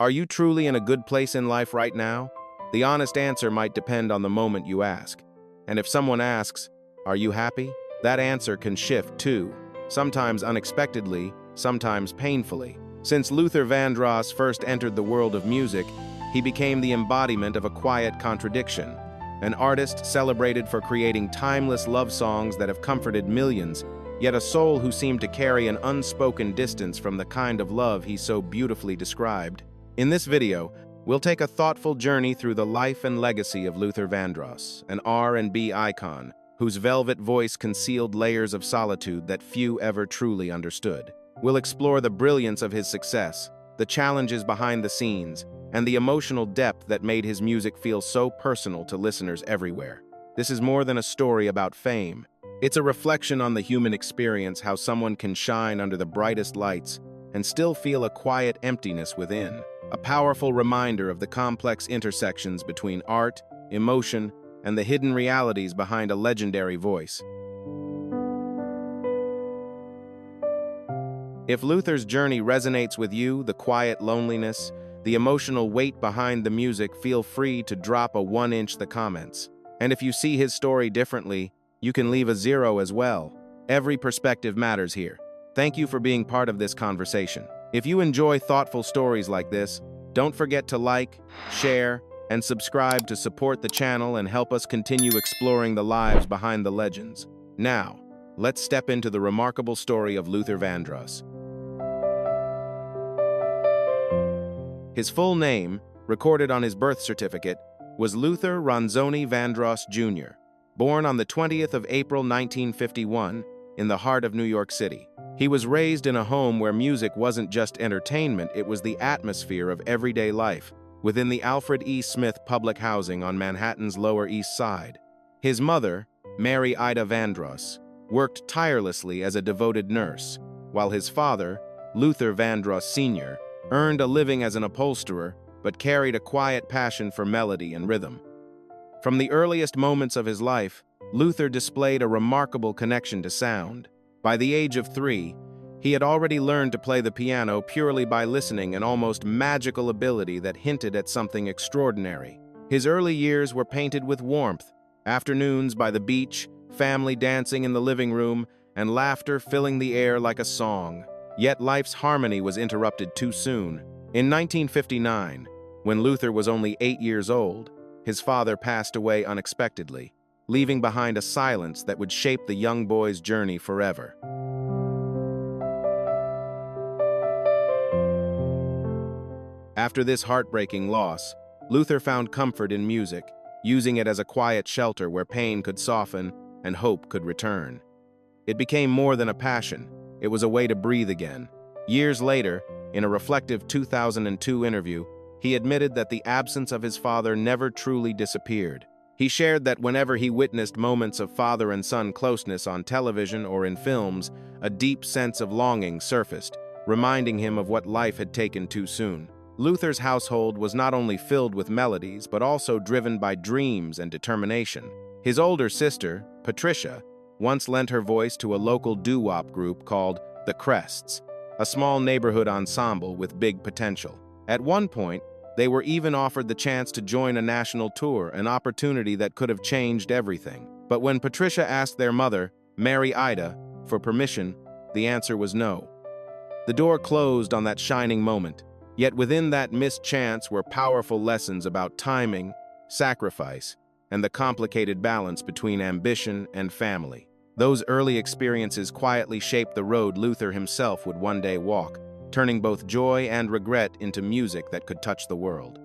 Are you truly in a good place in life right now? The honest answer might depend on the moment you ask. And if someone asks, "Are you happy?" that answer can shift too, sometimes unexpectedly, sometimes painfully. Since Luther Vandross first entered the world of music, he became the embodiment of a quiet contradiction, an artist celebrated for creating timeless love songs that have comforted millions, yet a soul who seemed to carry an unspoken distance from the kind of love he so beautifully described. In this video, we'll take a thoughtful journey through the life and legacy of Luther Vandross, an R&B icon whose velvet voice concealed layers of solitude that few ever truly understood. We'll explore the brilliance of his success, the challenges behind the scenes, and the emotional depth that made his music feel so personal to listeners everywhere. This is more than a story about fame. It's a reflection on the human experience, how someone can shine under the brightest lights and still feel a quiet emptiness within. A powerful reminder of the complex intersections between art, emotion, and the hidden realities behind a legendary voice. If Luther's journey resonates with you, the quiet loneliness, the emotional weight behind the music, feel free to drop a 1-inch the comments. And if you see his story differently, you can leave a 0 as well. Every perspective matters here. Thank you for being part of this conversation. If you enjoy thoughtful stories like this, don't forget to like, share, and subscribe to support the channel and help us continue exploring the lives behind the legends. Now, let's step into the remarkable story of Luther Vandross. His full name, recorded on his birth certificate, was Luther Ronzoni Vandross Jr., born on the 20th of April 1951 in the heart of New York City. He was raised in a home where music wasn't just entertainment, it was the atmosphere of everyday life, within the Alfred E. Smith public housing on Manhattan's Lower East Side. His mother, Mary Ida Vandross, worked tirelessly as a devoted nurse, while his father, Luther Vandross Sr., earned a living as an upholsterer but carried a quiet passion for melody and rhythm. From the earliest moments of his life, Luther displayed a remarkable connection to sound. By the age of 3, he had already learned to play the piano purely by listening, an almost magical ability that hinted at something extraordinary. His early years were painted with warmth, afternoons by the beach, family dancing in the living room, and laughter filling the air like a song. Yet life's harmony was interrupted too soon. In 1959, when Luther was only 8 years old, his father passed away unexpectedly, leaving behind a silence that would shape the young boy's journey forever. After this heartbreaking loss, Luther found comfort in music, using it as a quiet shelter where pain could soften and hope could return. It became more than a passion. It was a way to breathe again. Years later, in a reflective 2002 interview, he admitted that the absence of his father never truly disappeared. He shared that whenever he witnessed moments of father and son closeness on television or in films, a deep sense of longing surfaced, reminding him of what life had taken too soon. Luther's household was not only filled with melodies, but also driven by dreams and determination. His older sister, Patricia, once lent her voice to a local doo-wop group called The Crests, a small neighborhood ensemble with big potential. At one point, they were even offered the chance to join a national tour, an opportunity that could have changed everything. But when Patricia asked their mother, Mary Ida, for permission, the answer was no. The door closed on that shining moment, yet within that missed chance were powerful lessons about timing, sacrifice, and the complicated balance between ambition and family. Those early experiences quietly shaped the road Luther himself would one day walk, turning both joy and regret into music that could touch the world.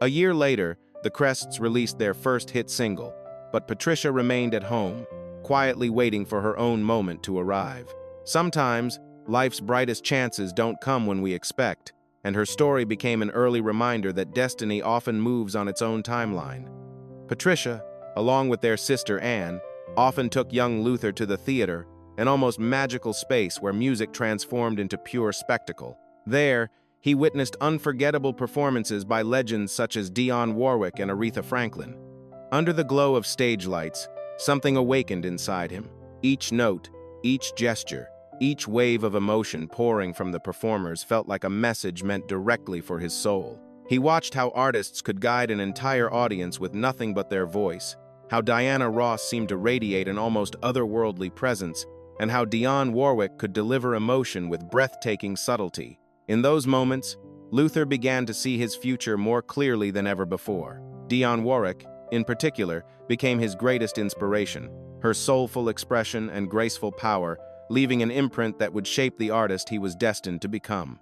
A year later, the Crests released their first hit single, but Patricia remained at home, quietly waiting for her own moment to arrive. Sometimes, life's brightest chances don't come when we expect, and her story became an early reminder that destiny often moves on its own timeline. Patricia, along with their sister Anne, often took young Luther to the theater, an almost magical space where music transformed into pure spectacle. There, he witnessed unforgettable performances by legends such as Dionne Warwick and Aretha Franklin. Under the glow of stage lights, something awakened inside him. Each note, each gesture, Each wave of emotion pouring from the performers felt like a message meant directly for his soul. He watched how artists could guide an entire audience with nothing but their voice, how Diana Ross seemed to radiate an almost otherworldly presence, and how Dionne Warwick could deliver emotion with breathtaking subtlety. In those moments, Luther began to see his future more clearly than ever before. Dionne Warwick, in particular, became his greatest inspiration, her soulful expression and graceful power leaving an imprint that would shape the artist he was destined to become.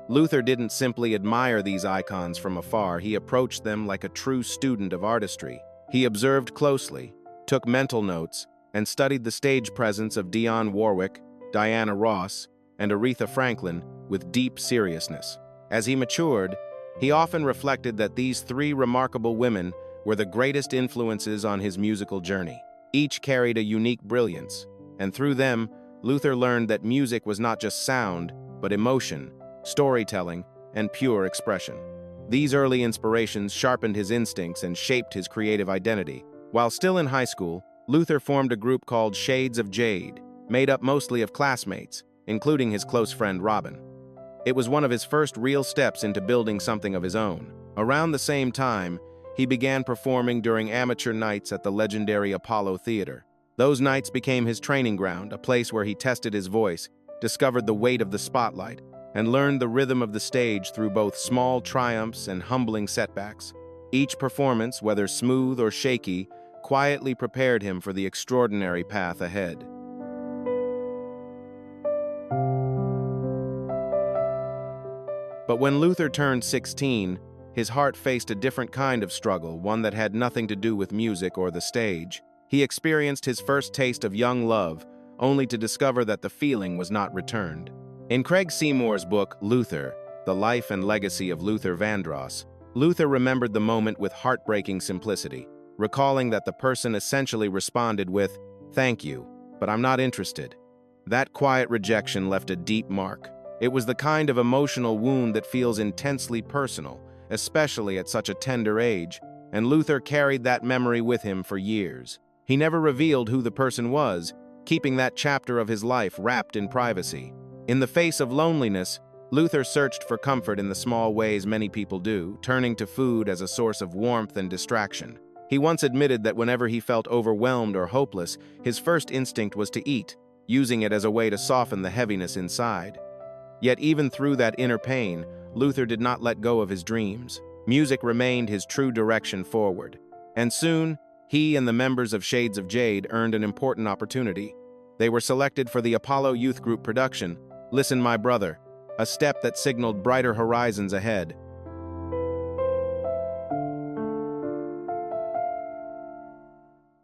Luther didn't simply admire these icons from afar, he approached them like a true student of artistry. He observed closely, took mental notes, and studied the stage presence of Dionne Warwick, Diana Ross, and Aretha Franklin with deep seriousness. As he matured, he often reflected that these three remarkable women were the greatest influences on his musical journey. Each carried a unique brilliance, and through them, Luther learned that music was not just sound, but emotion, storytelling, and pure expression. These early inspirations sharpened his instincts and shaped his creative identity. While still in high school, Luther formed a group called Shades of Jade, made up mostly of classmates, including his close friend Robin. It was one of his first real steps into building something of his own. Around the same time, he began performing during amateur nights at the legendary Apollo Theater. Those nights became his training ground, a place where he tested his voice, discovered the weight of the spotlight, and learned the rhythm of the stage through both small triumphs and humbling setbacks. Each performance, whether smooth or shaky, quietly prepared him for the extraordinary path ahead. But when Luther turned 16, his heart faced a different kind of struggle, one that had nothing to do with music or the stage. He experienced his first taste of young love, only to discover that the feeling was not returned. In Craig Seymour's book, Luther, The Life and Legacy of Luther Vandross, Luther remembered the moment with heartbreaking simplicity, recalling that the person essentially responded with, "Thank you, but I'm not interested." That quiet rejection left a deep mark. It was the kind of emotional wound that feels intensely personal, especially at such a tender age, and Luther carried that memory with him for years. He never revealed who the person was, keeping that chapter of his life wrapped in privacy. In the face of loneliness, Luther searched for comfort in the small ways many people do, turning to food as a source of warmth and distraction. He once admitted that whenever he felt overwhelmed or hopeless, his first instinct was to eat, using it as a way to soften the heaviness inside. Yet even through that inner pain, Luther did not let go of his dreams. Music remained his true direction forward. And soon, he and the members of Shades of Jade earned an important opportunity. They were selected for the Apollo Youth Group production, Listen My Brother, a step that signaled brighter horizons ahead.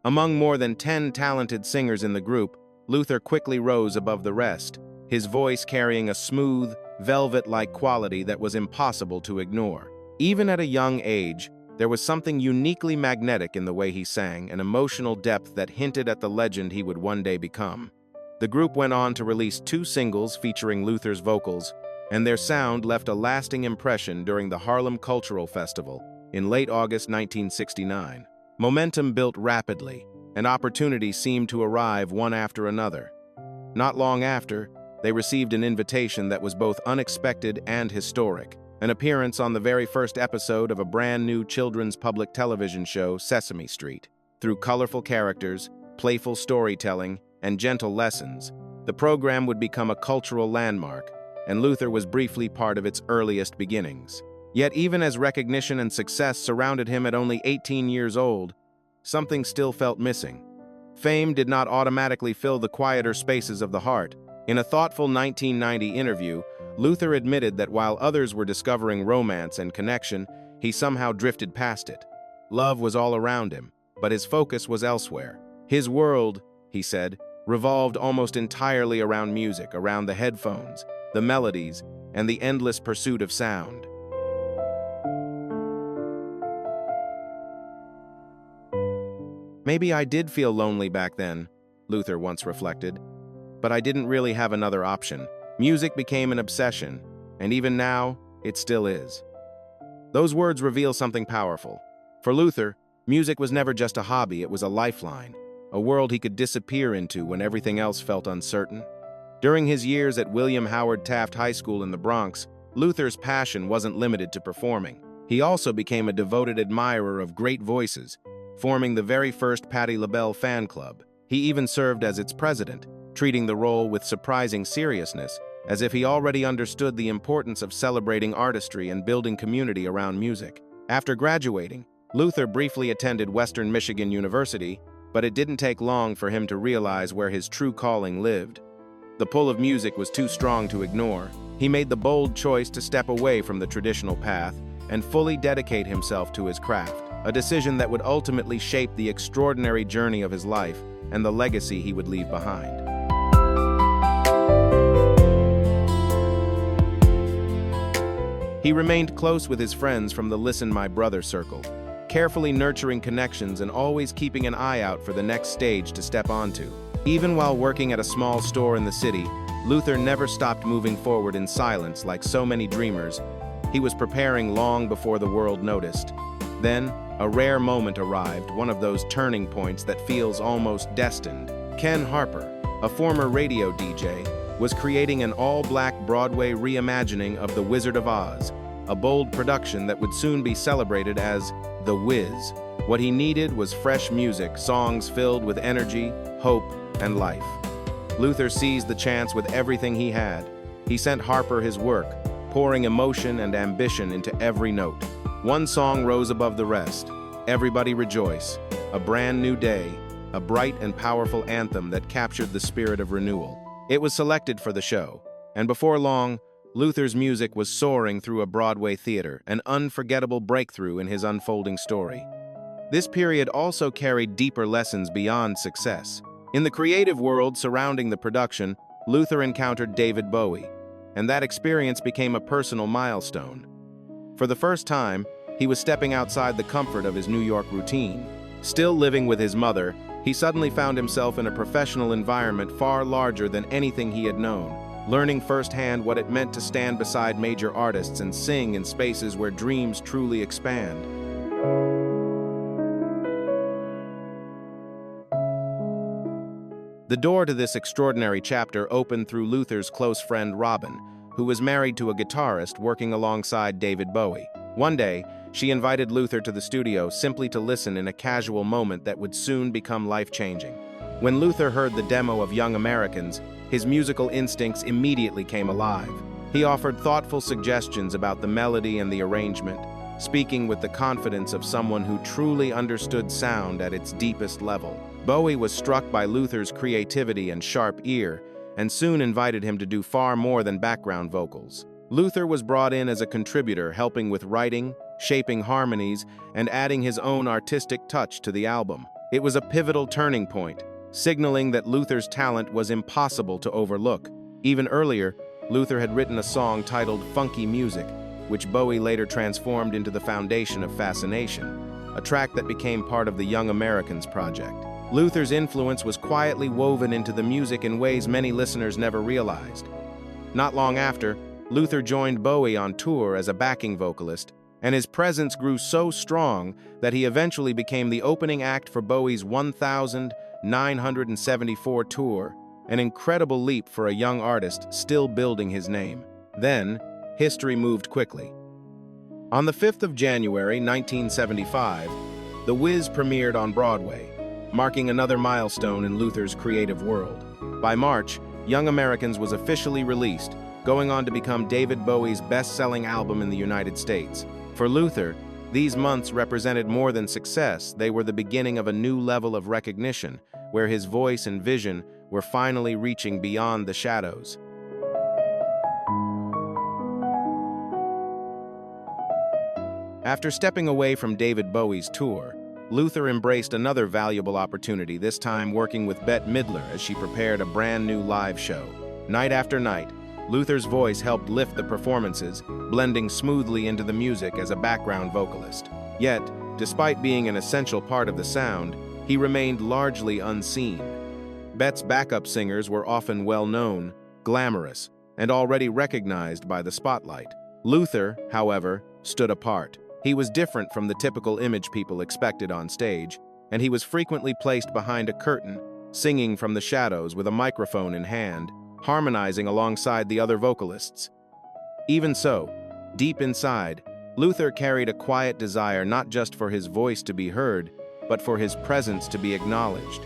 Among more than 10 talented singers in the group, Luther quickly rose above the rest, his voice carrying a smooth, velvet-like quality that was impossible to ignore. Even at a young age, there was something uniquely magnetic in the way he sang, an emotional depth that hinted at the legend he would one day become. The group went on to release 2 singles featuring Luther's vocals, and their sound left a lasting impression during the Harlem Cultural Festival in late August 1969. Momentum built rapidly, and opportunities seemed to arrive one after another. Not long after, they received an invitation that was both unexpected and historic, an appearance on the very first episode of a brand new children's public television show, Sesame Street. Through colorful characters, playful storytelling, and gentle lessons, the program would become a cultural landmark, and Luther was briefly part of its earliest beginnings. Yet even as recognition and success surrounded him at only 18 years old, something still felt missing. Fame did not automatically fill the quieter spaces of the heart. In a thoughtful 1990 interview, Luther admitted that while others were discovering romance and connection, he somehow drifted past it. Love was all around him, but his focus was elsewhere. His world, he said, revolved almost entirely around music, around the headphones, the melodies, and the endless pursuit of sound. Maybe I did feel lonely back then, Luther once reflected, but I didn't really have another option. Music became an obsession, and even now, it still is. Those words reveal something powerful. For Luther, Music was never just a hobby, it was a lifeline, a world he could disappear into when everything else felt uncertain. During his years at William Howard Taft High School in the Bronx, Luther's passion wasn't limited to performing. He also became a devoted admirer of great voices, forming the very first Patti LaBelle fan club. He even served as its president, treating the role with surprising seriousness, as if he already understood the importance of celebrating artistry and building community around music. After graduating, Luther briefly attended Western Michigan University, but it didn't take long for him to realize where his true calling lived. The pull of music was too strong to ignore. He made the bold choice to step away from the traditional path and fully dedicate himself to his craft, a decision that would ultimately shape the extraordinary journey of his life and the legacy he would leave behind. He remained close with his friends from the Listen My Brother circle, carefully nurturing connections and always keeping an eye out for the next stage to step onto. Even while working at a small store in the city, Luther never stopped moving forward in silence like so many dreamers. He was preparing long before the world noticed. Then, a rare moment arrived, one of those turning points that feels almost destined. Ken Harper, a former radio DJ, was creating an all-black Broadway reimagining of The Wizard of Oz, a bold production that would soon be celebrated as The Wiz. What he needed was fresh music, songs filled with energy, hope, and life. Luther seized the chance with everything he had. He sent Harper his work, pouring emotion and ambition into every note. One song rose above the rest, Everybody Rejoice, a brand new day, a bright and powerful anthem that captured the spirit of renewal. It was selected for the show, and before long, Luther's music was soaring through a Broadway theater, an unforgettable breakthrough in his unfolding story. This period also carried deeper lessons beyond success. In the creative world surrounding the production, Luther encountered David Bowie, and that experience became a personal milestone. For the first time, he was stepping outside the comfort of his New York routine. Still living with his mother, he suddenly found himself in a professional environment far larger than anything he had known, learning firsthand what it meant to stand beside major artists and sing in spaces where dreams truly expand. The door to this extraordinary chapter opened through Luther's close friend Robin, who was married to a guitarist working alongside David Bowie. One day, she invited Luther to the studio simply to listen in a casual moment that would soon become life-changing. When Luther heard the demo of Young Americans, his musical instincts immediately came alive. He offered thoughtful suggestions about the melody and the arrangement, speaking with the confidence of someone who truly understood sound at its deepest level. Bowie was struck by Luther's creativity and sharp ear, and soon invited him to do far more than background vocals. Luther was brought in as a contributor, helping with writing, shaping harmonies, and adding his own artistic touch to the album. It was a pivotal turning point, signaling that Luther's talent was impossible to overlook. Even earlier, Luther had written a song titled Funky Music, which Bowie later transformed into the foundation of Fascination, a track that became part of the Young Americans project. Luther's influence was quietly woven into the music in ways many listeners never realized. Not long after, Luther joined Bowie on tour as a backing vocalist, and his presence grew so strong that he eventually became the opening act for Bowie's 1974 tour, an incredible leap for a young artist still building his name. Then, history moved quickly. On the 5th of January, 1975, The Wiz premiered on Broadway, marking another milestone in Luther's creative world. By March, Young Americans was officially released, going on to become David Bowie's best-selling album in the United States. For Luther, these months represented more than success. They were the beginning of a new level of recognition, where his voice and vision were finally reaching beyond the shadows. After stepping away from David Bowie's tour, Luther embraced another valuable opportunity, this time working with Bette Midler as she prepared a brand new live show. Night after night, Luther's voice helped lift the performances, blending smoothly into the music as a background vocalist. Yet, despite being an essential part of the sound, he remained largely unseen. Bette's backup singers were often well-known, glamorous, and already recognized by the spotlight. Luther, however, stood apart. He was different from the typical image people expected on stage, and he was frequently placed behind a curtain, singing from the shadows with a microphone in hand, harmonizing alongside the other vocalists. Even so, deep inside, Luther carried a quiet desire not just for his voice to be heard, but for his presence to be acknowledged.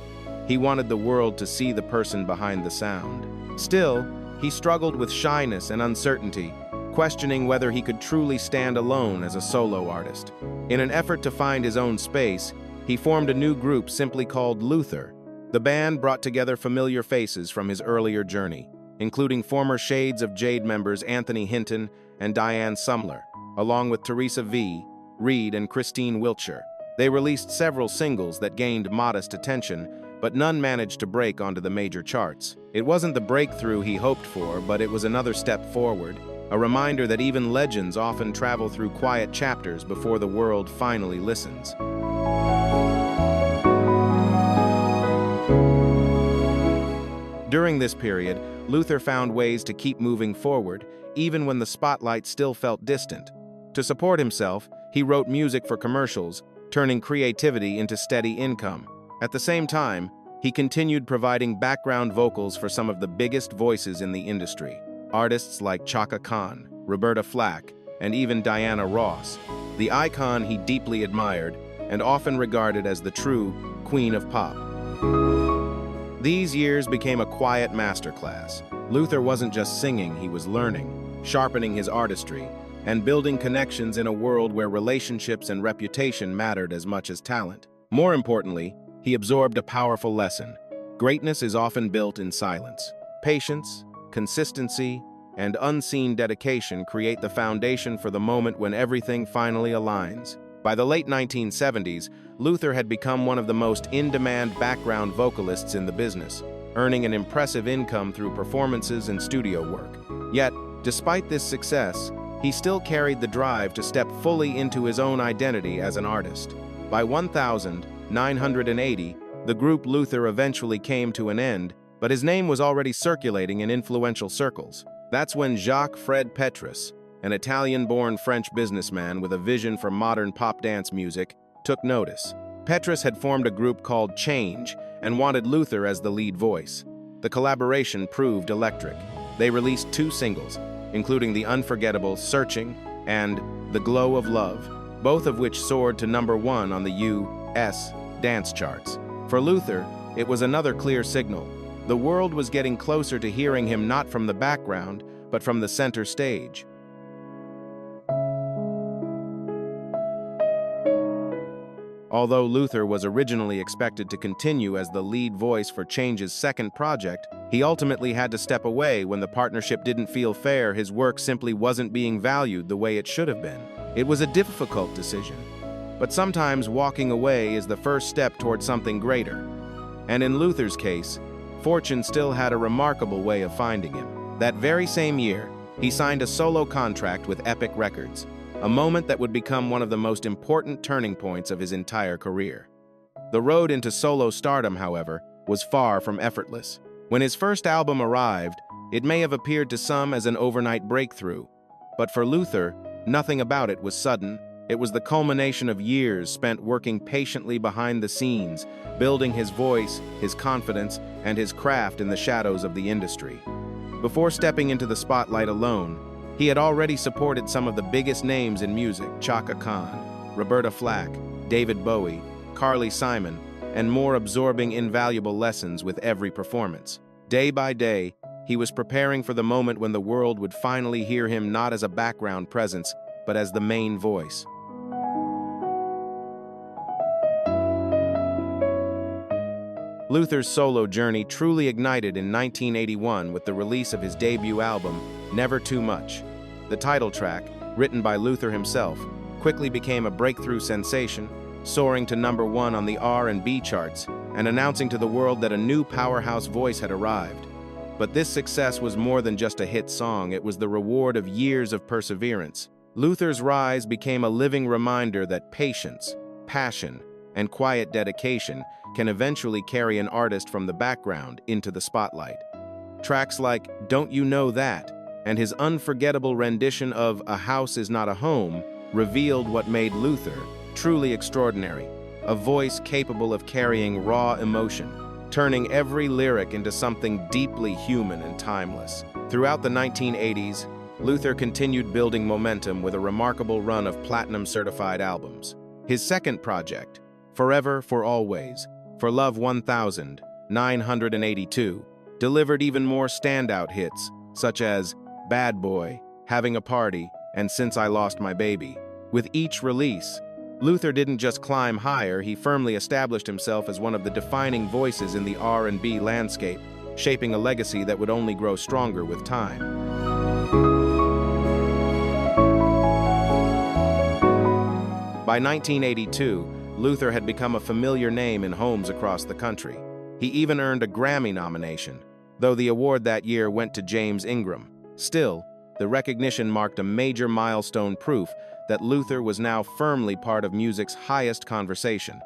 He wanted the world to see the person behind the sound. Still, he struggled with shyness and uncertainty, questioning whether he could truly stand alone as a solo artist. In an effort to find his own space, he formed a new group simply called Luther. The band brought together familiar faces from his earlier journey, including former Shades of Jade members Anthony Hinton and Diane Sumler, along with Teresa V, Reed, and Christine Wiltshire. They released several singles that gained modest attention, but none managed to break onto the major charts. It wasn't the breakthrough he hoped for, but it was another step forward, a reminder that even legends often travel through quiet chapters before the world finally listens. During this period, Luther found ways to keep moving forward, even when the spotlight still felt distant. To support himself, he wrote music for commercials, turning creativity into steady income. At the same time, he continued providing background vocals for some of the biggest voices in the industry, artists like Chaka Khan, Roberta Flack, and even Diana Ross, the icon he deeply admired and often regarded as the true Queen of Pop. These years became a quiet masterclass. Luther wasn't just singing, he was learning, sharpening his artistry, and building connections in a world where relationships and reputation mattered as much as talent. More importantly, he absorbed a powerful lesson. Greatness is often built in silence. Patience, consistency, and unseen dedication create the foundation for the moment when everything finally aligns. By the late 1970s, Luther had become one of the most in-demand background vocalists in the business, earning an impressive income through performances and studio work. Yet, despite this success, he still carried the drive to step fully into his own identity as an artist. By 1980, the group Luther eventually came to an end, but his name was already circulating in influential circles. That's when Jacques-Fred Petrus, an Italian-born French businessman with a vision for modern pop dance music, took notice. Petrus had formed a group called Change and wanted Luther as the lead voice. The collaboration proved electric. They released 2 singles, including the unforgettable Searching and The Glow of Love, both of which soared to #1 on the U.S. dance charts. For Luther, it was another clear signal. The world was getting closer to hearing him not from the background, but from the center stage. Although Luther was originally expected to continue as the lead voice for Change's second project, he ultimately had to step away when the partnership didn't feel fair. His work simply wasn't being valued the way it should have been. It was a difficult decision, but sometimes walking away is the first step toward something greater. And in Luther's case, fortune still had a remarkable way of finding him. That very same year, he signed a solo contract with Epic Records, a moment that would become one of the most important turning points of his entire career. The road into solo stardom, however, was far from effortless. When his first album arrived, it may have appeared to some as an overnight breakthrough, but for Luther, nothing about it was sudden. It was the culmination of years spent working patiently behind the scenes, building his voice, his confidence, and his craft in the shadows of the industry. Before stepping into the spotlight alone, he had already supported some of the biggest names in music: Chaka Khan, Roberta Flack, David Bowie, Carly Simon, and more, absorbing invaluable lessons with every performance. Day by day, he was preparing for the moment when the world would finally hear him not as a background presence, but as the main voice. Luther's solo journey truly ignited in 1981 with the release of his debut album, Never Too Much. The title track, written by Luther himself, quickly became a breakthrough sensation, soaring to #1 on the R&B charts and announcing to the world that a new powerhouse voice had arrived. But this success was more than just a hit song. It was the reward of years of perseverance. Luther's rise became a living reminder that patience, passion, and quiet dedication can eventually carry an artist from the background into the spotlight. Tracks like Don't You Know That and his unforgettable rendition of A House Is Not a Home revealed what made Luther truly extraordinary, a voice capable of carrying raw emotion, turning every lyric into something deeply human and timeless. Throughout the 1980s, Luther continued building momentum with a remarkable run of platinum-certified albums. His second project, Forever for Always, For Love 1982, delivered even more standout hits, such as Bad Boy, Having a Party, and Since I Lost My Baby. With each release, Luther didn't just climb higher, he firmly established himself as one of the defining voices in the R&B landscape, shaping a legacy that would only grow stronger with time. By 1982, Luther had become a familiar name in homes across the country. He even earned a Grammy nomination, though the award that year went to James Ingram. Still, the recognition marked a major milestone, proof that Luther was now firmly part of music's highest conversation.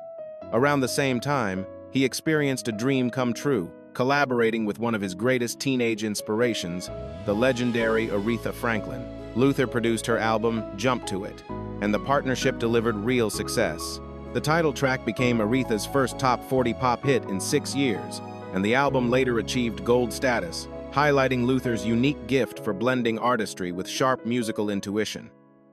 Around the same time, he experienced a dream come true, collaborating with one of his greatest teenage inspirations, the legendary Aretha Franklin. Luther produced her album, Jump to It, and the partnership delivered real success. The title track became Aretha's first top 40 pop hit in 6 years, and the album later achieved gold status, highlighting Luther's unique gift for blending artistry with sharp musical intuition.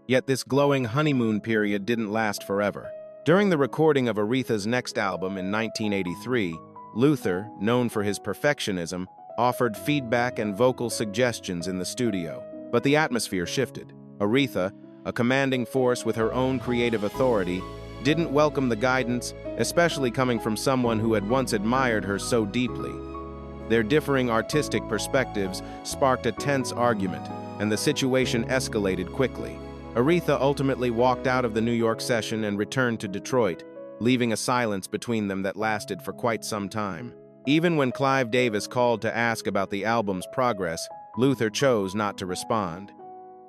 Yet this glowing honeymoon period didn't last forever. During the recording of Aretha's next album in 1983, Luther, known for his perfectionism, offered feedback and vocal suggestions in the studio. But the atmosphere shifted. Aretha, a commanding force with her own creative authority, didn't welcome the guidance, especially coming from someone who had once admired her so deeply. Their differing artistic perspectives sparked a tense argument, and the situation escalated quickly. Aretha ultimately walked out of the New York session and returned to Detroit, leaving a silence between them that lasted for quite some time. Even when Clive Davis called to ask about the album's progress, Luther chose not to respond.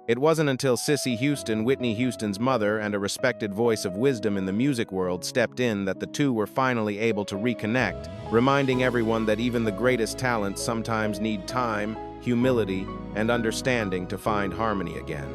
It wasn't until Cissy Houston, Whitney Houston's mother and a respected voice of wisdom in the music world, stepped in that the two were finally able to reconnect, reminding everyone that even the greatest talents sometimes need time, humility, and understanding to find harmony again.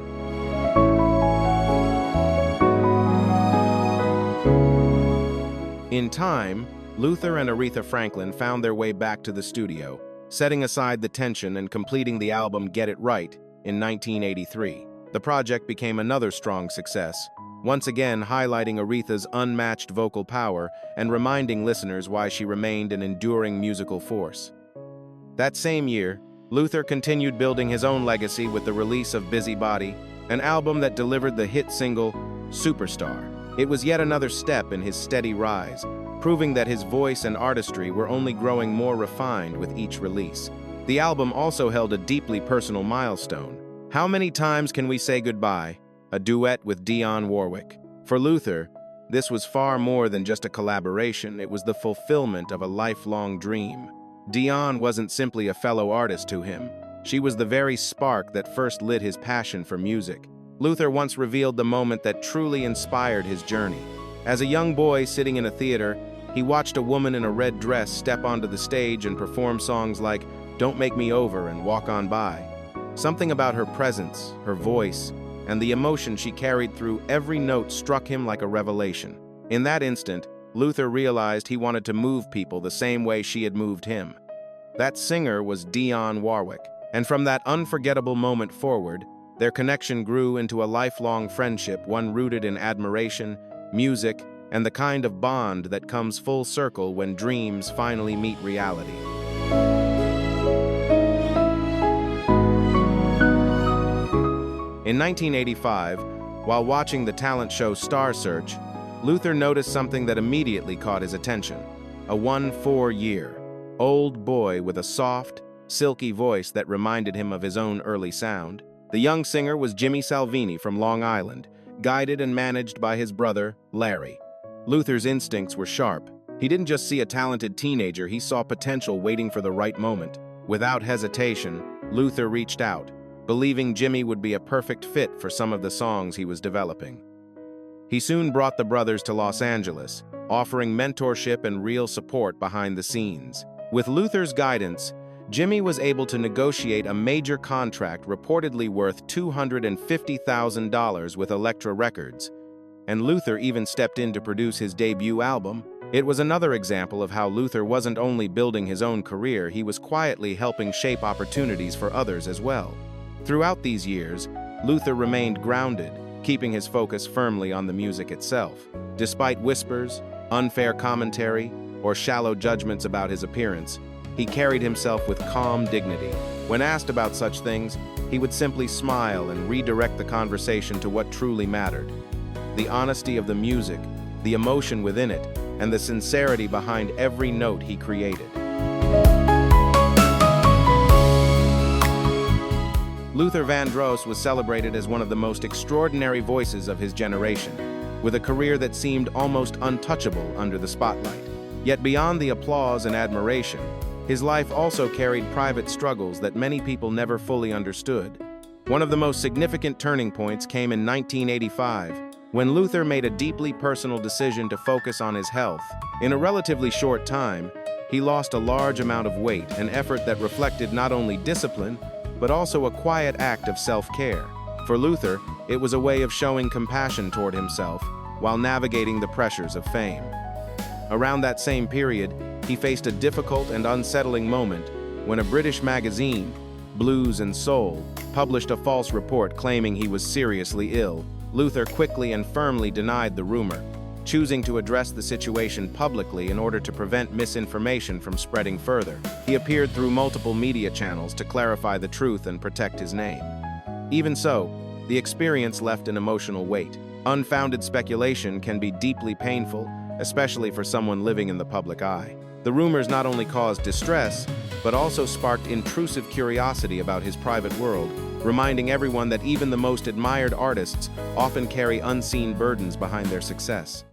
In time, Luther and Aretha Franklin found their way back to the studio, setting aside the tension and completing the album Get It Right in 1983. The project became another strong success, once again highlighting Aretha's unmatched vocal power and reminding listeners why she remained an enduring musical force. That same year, Luther continued building his own legacy with the release of Busybody, an album that delivered the hit single, Superstar. It was yet another step in his steady rise, proving that his voice and artistry were only growing more refined with each release. The album also held a deeply personal milestone. How Many Times Can We Say Goodbye? A duet with Dionne Warwick. For Luther, this was far more than just a collaboration, it was the fulfillment of a lifelong dream. Dionne wasn't simply a fellow artist to him. She was the very spark that first lit his passion for music. Luther once revealed the moment that truly inspired his journey. As a young boy sitting in a theater, he watched a woman in a red dress step onto the stage and perform songs like Don't Make Me Over and Walk On By. Something about her presence, her voice, and the emotion she carried through every note struck him like a revelation. In that instant, Luther realized he wanted to move people the same way she had moved him. That singer was Dionne Warwick, and from that unforgettable moment forward, their connection grew into a lifelong friendship, one rooted in admiration, music, and the kind of bond that comes full circle when dreams finally meet reality. In 1985, while watching the talent show Star Search, Luther noticed something that immediately caught his attention. A 14-year-old boy with a soft, silky voice that reminded him of his own early sound. The young singer was Jimmy Salvini from Long Island, guided and managed by his brother, Larry. Luther's instincts were sharp. He didn't just see a talented teenager, he saw potential waiting for the right moment. Without hesitation, Luther reached out, believing Jimmy would be a perfect fit for some of the songs he was developing. He soon brought the brothers to Los Angeles, offering mentorship and real support behind the scenes. With Luther's guidance, Jimmy was able to negotiate a major contract reportedly worth $250,000 with Elektra Records, and Luther even stepped in to produce his debut album. It was another example of how Luther wasn't only building his own career, he was quietly helping shape opportunities for others as well. Throughout these years, Luther remained grounded, keeping his focus firmly on the music itself. Despite whispers, unfair commentary, or shallow judgments about his appearance, he carried himself with calm dignity. When asked about such things, he would simply smile and redirect the conversation to what truly mattered: the honesty of the music, the emotion within it, and the sincerity behind every note he created. Luther Vandross was celebrated as one of the most extraordinary voices of his generation, with a career that seemed almost untouchable under the spotlight. Yet beyond the applause and admiration, his life also carried private struggles that many people never fully understood. One of the most significant turning points came in 1985, when Luther made a deeply personal decision to focus on his health. In a relatively short time, he lost a large amount of weight, an effort that reflected not only discipline, but also a quiet act of self-care. For Luther, it was a way of showing compassion toward himself while navigating the pressures of fame. Around that same period, he faced a difficult and unsettling moment when a British magazine, Blues and Soul, published a false report claiming he was seriously ill. Luther quickly and firmly denied the rumor, choosing to address the situation publicly in order to prevent misinformation from spreading further. He appeared through multiple media channels to clarify the truth and protect his name. Even so, the experience left an emotional weight. Unfounded speculation can be deeply painful, especially for someone living in the public eye. The rumors not only caused distress, but also sparked intrusive curiosity about his private world, reminding everyone that even the most admired artists often carry unseen burdens behind their success.